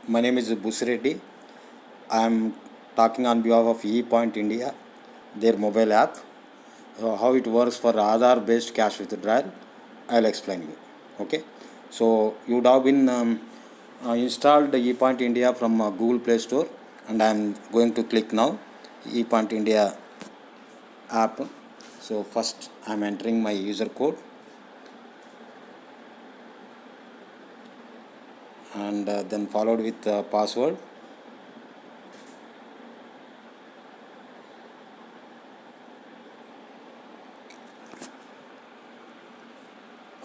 My name is Busireddy. I am talking on behalf of ePoint India, their mobile app. How it works for Aadhaar based cash withdrawal, I'll explain you. Okay, so you would have been installed ePoint India from Google Play Store, and I'm going to click now ePoint India app. So first I'm entering my user code, and then followed with password.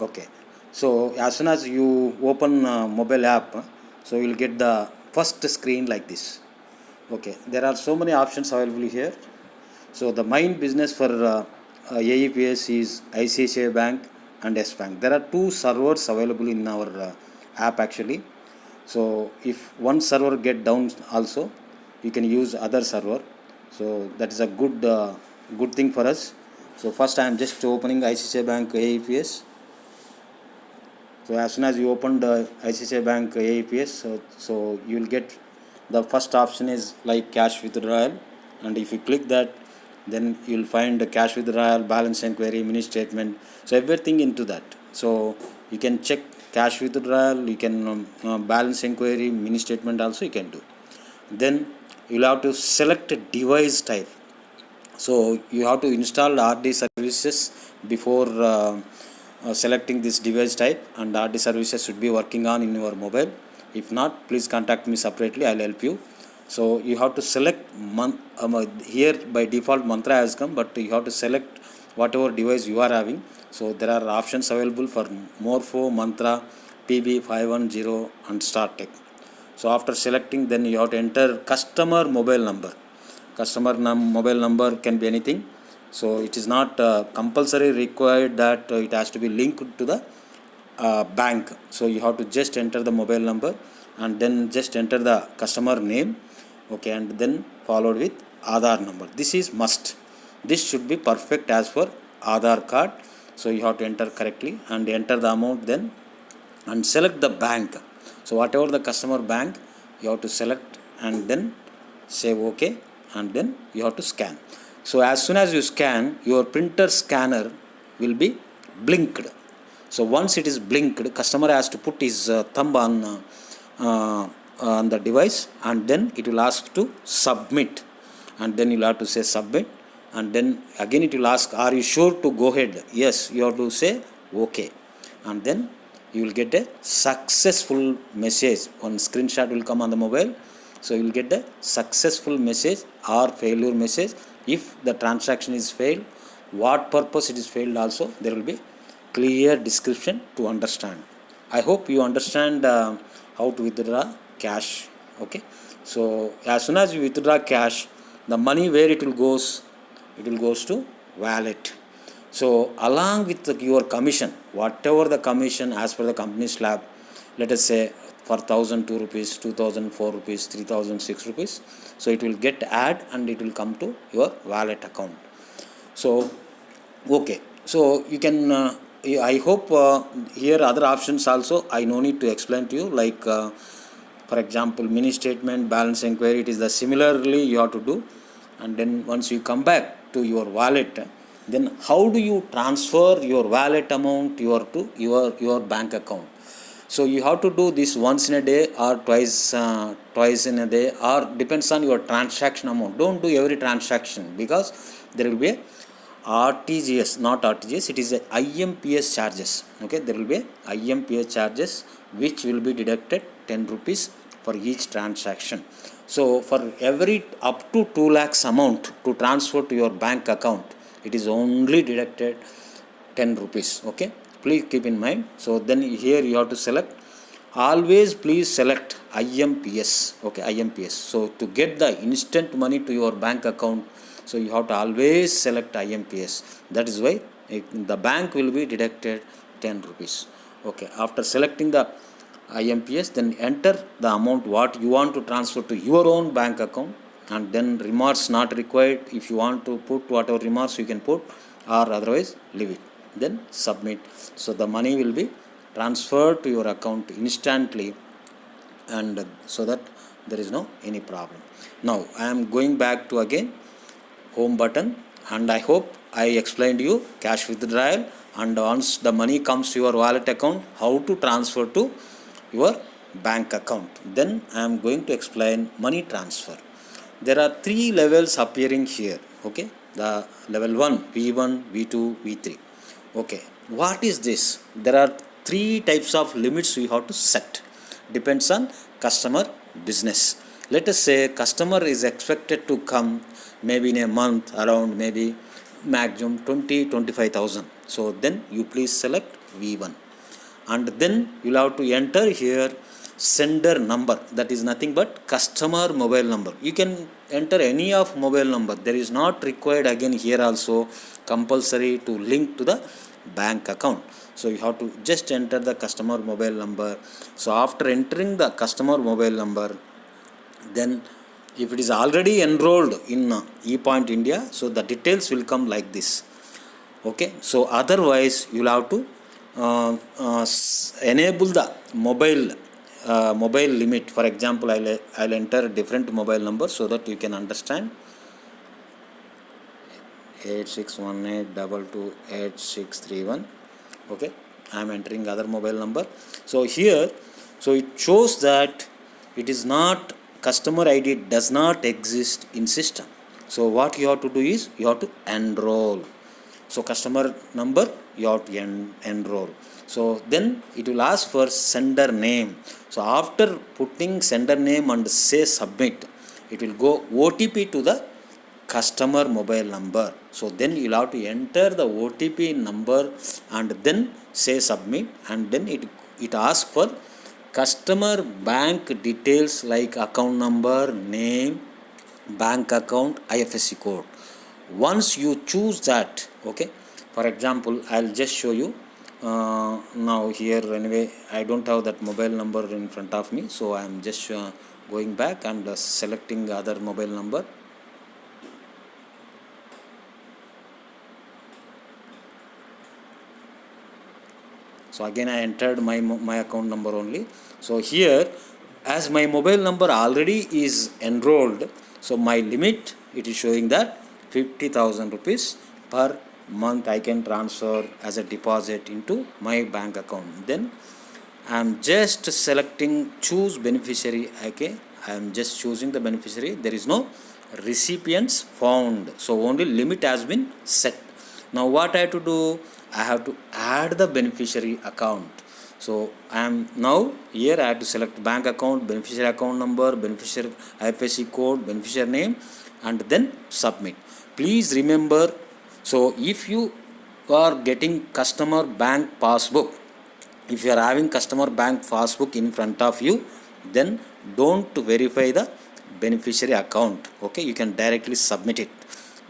Okay, so as soon as you open mobile app, so you'll get the first screen like this. Okay, there are so many options available here. So the main business for AEPS is ICICI Bank and S Bank. There are two servers available in our app actually. So if one server get down also, you can use other server. So that is a good thing for us. So first I am just opening ICICI Bank AEPS. So as soon as you open the ICICI Bank AEPS, so you will get the first option is like cash withdrawal, and if you click that, then you will find the cash withdrawal, balance inquiry, mini statement, so everything into that. So you can check cash withdrawal, you can balance inquiry, mini statement also you can do. Then you will have to select a device type. So you have to install RD services before selecting this device type, and RD services should be working on in your mobile. If not, please contact me separately, I'll help you. So you have to select here by default mantra has come, but you have to select whatever device you are having. So there are options available for Morpho, Mantra, PB510 and StarTech. So after selecting, then you have to enter customer mobile number. Mobile number can be anything. So it is not compulsory required that it has to be linked to the bank. So you have to just enter the mobile number and then just enter the customer name. Okay, and then followed with Aadhaar number. This is must. This should be perfect as per Aadhaar card. So you have to enter correctly and enter the amount then, and select the bank. So whatever the customer bank, you have to select and then say OK, and then you have to scan. So as soon as you scan, your printer scanner will be blinked. So once it is blinked, customer has to put his thumb on the device, and then it will ask to submit, and then you'll have to say submit, and then again it will ask, are you sure to go ahead? Yes, you have to say OK, and then you will get a successful message. One screenshot will come on the mobile. So you will get a successful message or failure message. If the transaction is failed, what purpose it is failed also, there will be clear description to understand. I hope you understand how to withdraw cash. Okay, so as soon as you withdraw cash, the money where it will goes to wallet. So along with your commission, whatever the commission as per the company slab, let us say for 1,002 rupees, 2,004 rupees, 3,006 rupees, so it will get add and it will come to your wallet account. So okay, so you can I hope here other options also I no need to explain to you, like for example mini statement, balance inquiry, it is the similarly you have to do. And then once you come back to your wallet, then how do you transfer your wallet amount to your bank account? So you have to do this once in a day or twice in a day, or depends on your transaction amount. Don't do every transaction, because there will be a RTGS, not RTGS, it is a IMPS charges. Okay, there will be a IMPS charges which will be deducted 10 rupees for each transaction. So for every up to 2 lakhs amount to transfer to your bank account, it is only deducted 10 rupees. Okay, please keep in mind. So then here you have to select, always please select IMPS. Okay, IMPS. So to get the instant money to your bank account, so you have to always select IMPS. That is why the bank will be deducted 10 rupees. Okay, after selecting the IMPS, then enter the amount what you want to transfer to your own bank account, and then remarks not required. If you want to put whatever remarks you can put, or otherwise leave it. Then submit. So the money will be transferred to your account instantly and so that there is no any problem. Now I am going back to again home button, and I hope I explained you cash withdrawal, and once the money comes to your wallet account, how to transfer to your bank account. Then I am going to explain money transfer. There are three levels appearing here. Okay, the level 1, V1, V2, V3. Okay, what is this? There are three types of limits we have to set. Depends on customer business. Let us say customer is expected to come maybe in a month around maybe maximum 25,000. So then you please select V1, and then you'll have to enter here sender number, that is nothing but customer mobile number. You can enter any of mobile number. There is not required again here also compulsory to link to the bank account. So you have to just enter the customer mobile number. So after entering the customer mobile number, then if it is already enrolled in ePoint India, so the details will come like this. Okay, so otherwise you will have to enable the mobile limit. For example, I'll enter a different mobile number so that you can understand. 8618228631. Okay, I am entering other mobile number. So here, so it shows that it is not, customer ID does not exist in system. So what you have to do is you have to enroll. So customer number you have to enroll. So then it will ask for sender name. So after putting sender name and say submit, it will go OTP to the customer mobile number. So then you'll have to enter the OTP number and then say submit, and then it asks for customer bank details like account number, name, bank account, IFSC code. Once you choose that, okay, for example, I'll just show you now here. Anyway, I don't have that mobile number in front of me, so I am just going back and selecting other mobile number. So again I entered my account number only. So here, as my mobile number already is enrolled, so my limit, it is showing that 50,000 rupees per month I can transfer as a deposit into my bank account. Then I am just selecting choose beneficiary. Okay, I am just choosing the beneficiary. There is no recipients found, so only limit has been set. Now what I have to do, I have to add the beneficiary account. So I am now here, I have to select bank account, beneficiary account number, beneficiary IFSC code, beneficiary name, and then submit. Please remember, so if you are getting customer bank passbook, if you are having customer bank passbook in front of you, then don't verify the beneficiary account. Okay, you can directly submit it,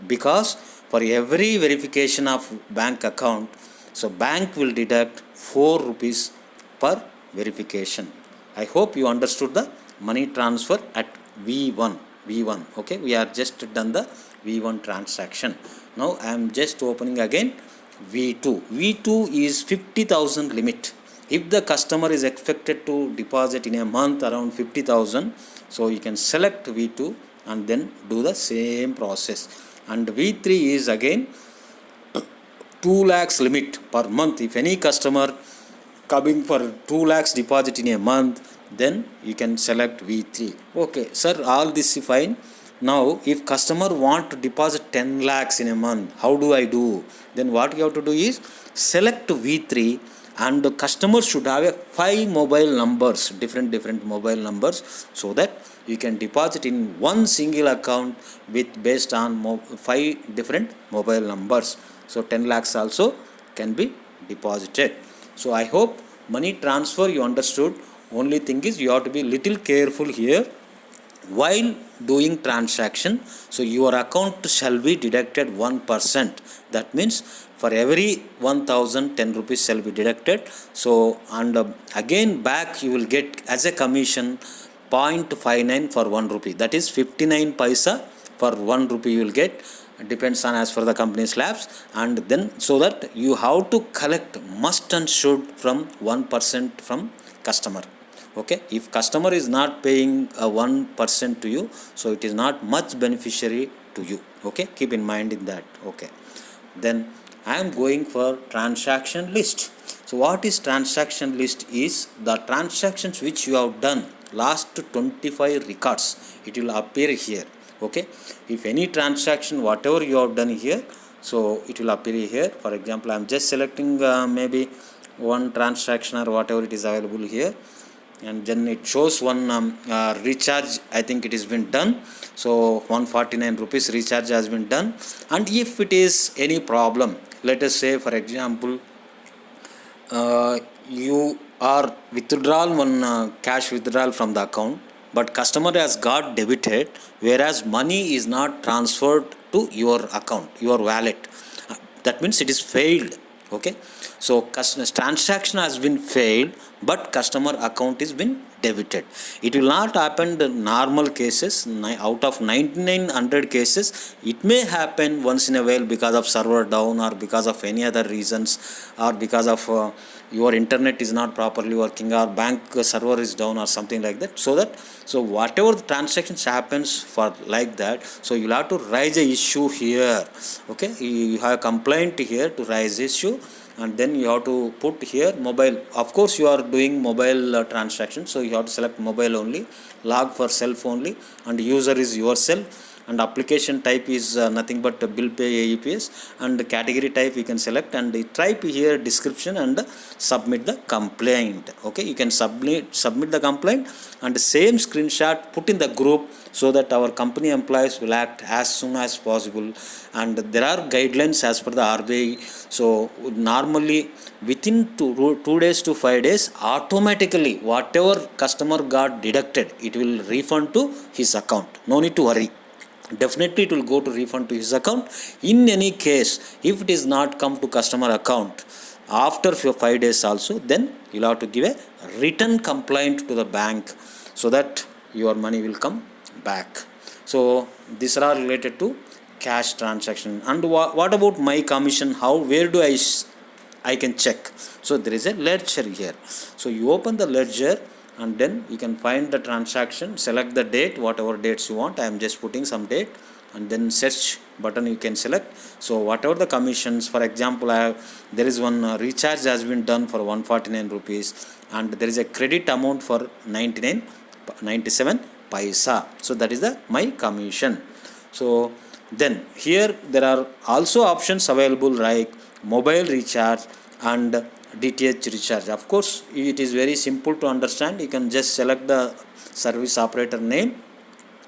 because for every verification of bank account, so bank will deduct 4 rupees per verification. I hope you understood the money transfer at V1. Okay, we are just done the V1 transaction. Now I am just opening again V2. V2 is 50,000 limit. If the customer is expected to deposit in a month around 50,000, so you can select V2 and then do the same process. And V3 is again 2 lakhs limit per month. If any customer coming for 2 lakhs deposit in a month, then you can select V3. Okay, sir, all this is fine. Now, if customer want to deposit 10 lakhs in a month, how do I do? Then what you have to do is select V3, and the customer should have 5 mobile numbers, different mobile numbers, so that you can deposit in one single account with based on 5 different mobile numbers. So 10 lakhs also can be deposited. So I hope money transfer you understood. Only thing is you have to be little careful here while doing transaction. So your account shall be deducted 1%. That means for every 1,000 10 rupees shall be deducted. So and again back you will get as a commission 0.59 for 1 rupee. That is 59 paisa for 1 rupee you will get. Depends on as for the company slabs. And then so that you have to collect must and should from 1% from customer. Okay, if customer is not paying 1% to you, so it is not much beneficiary to you. Okay, keep in mind in that. Okay, then I am going for transaction list. So what is transaction list? Is the transactions which you have done last 25 records, it will appear here. Okay, if any transaction whatever you have done here, so it will appear here. For example, I am just selecting maybe one transaction or whatever it is available here, and then it shows one recharge. I think it has been done. So 149 rupees recharge has been done. And if it is any problem, let us say for example you are withdrawal one cash withdrawal from the account, but customer has got debited, whereas money is not transferred to your account, your wallet. That means it is failed. Okay, so customer transaction has been failed, but customer account is been debited. It will not happen in normal cases. Out of 9900 cases, it may happen once in a while because of server down or because of any other reasons, or because of your internet is not properly working, or bank server is down or something like that. So whatever the transactions happens for like that, so you'll have to raise a issue here. Okay, you have a complaint here to raise issue, and then you have to put here mobile. Of course you are doing mobile transaction, so you have to select mobile only, log for self only, and user is yourself, and application type is nothing but bill pay AEPS, and the category type you can select, and type here description and submit the complaint. Okay, you can submit the complaint, and same screenshot put in the group, so that our company employees will act as soon as possible. And there are guidelines as per the RBI. So normally within 2 days to 5 days, automatically whatever customer got deducted, it will refund to his account. No need to worry. Definitely it will go to refund to his account. In any case, if it is not come to customer account after 5 days also, then you will have to give a written complaint to the bank, so that your money will come back. So these are related to cash transaction. And what about my commission? Where do I can check? So there is a ledger here. So you open the ledger, and then you can find the transaction, select the date, whatever dates you want. I am just putting some date, and then search button you can select. So whatever the commissions, for example, there is one recharge has been done for 149 rupees, and there is a credit amount for 97 paisa. So that is the my commission. So then here there are also options available like mobile recharge and DTH recharge. Of course, it is very simple to understand. You can just select the service operator name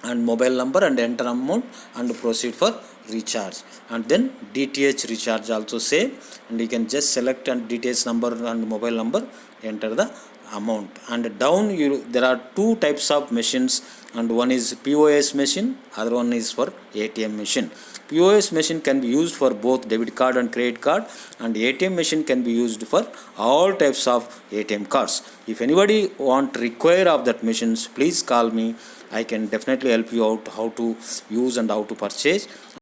and mobile number and enter amount and proceed for recharge. And then DTH recharge also same, and you can just select and DTH number and mobile number, enter the amount. And down there are two types of machines, and one is POS machine, other one is for ATM machine. POS machine can be used for both debit card and credit card, and ATM machine can be used for all types of ATM cards. If anybody require of that machines, please call me. I can definitely help you out how to use and how to purchase.